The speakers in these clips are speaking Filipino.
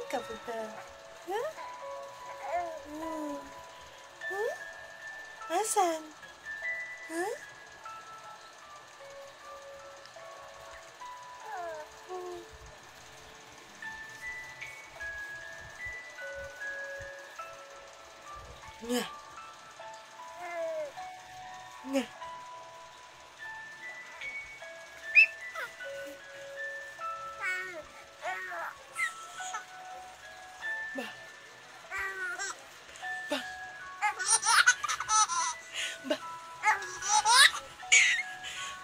ka punta? Ha? Nasaan? Ha? Nga. Nga. Ba. Ba. Ba. Ba.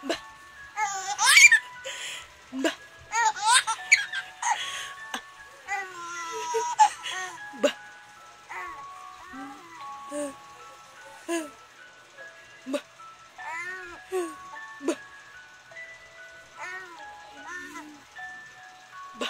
Ba. Ba. Ba. Ba. Ba. Ba.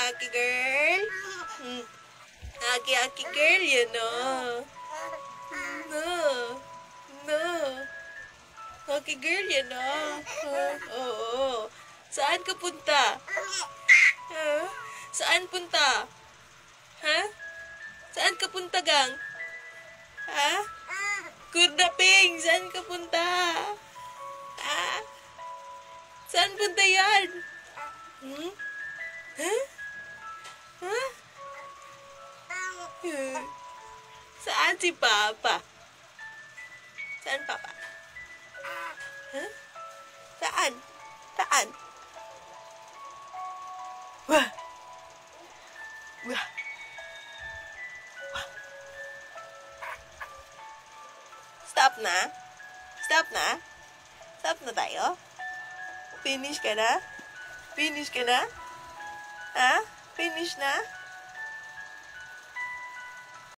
Aki girl. Aki girl, you know. No. No. Aki girl, you know. Oo. Saan ka punta? Ha? Saan punta? Ha? Saan ka punta, gang? Ha? Kurdaping, saan ka punta? Ha? Saan punta yan? Ha? Ha? Saan si Papa? Saan Papa? Ha? Saan? Saan? Wah! Wah! Wah! Stop na? Stop na? Stop na tayo? Finish ka na? Finish ka na? Ha? Finish na?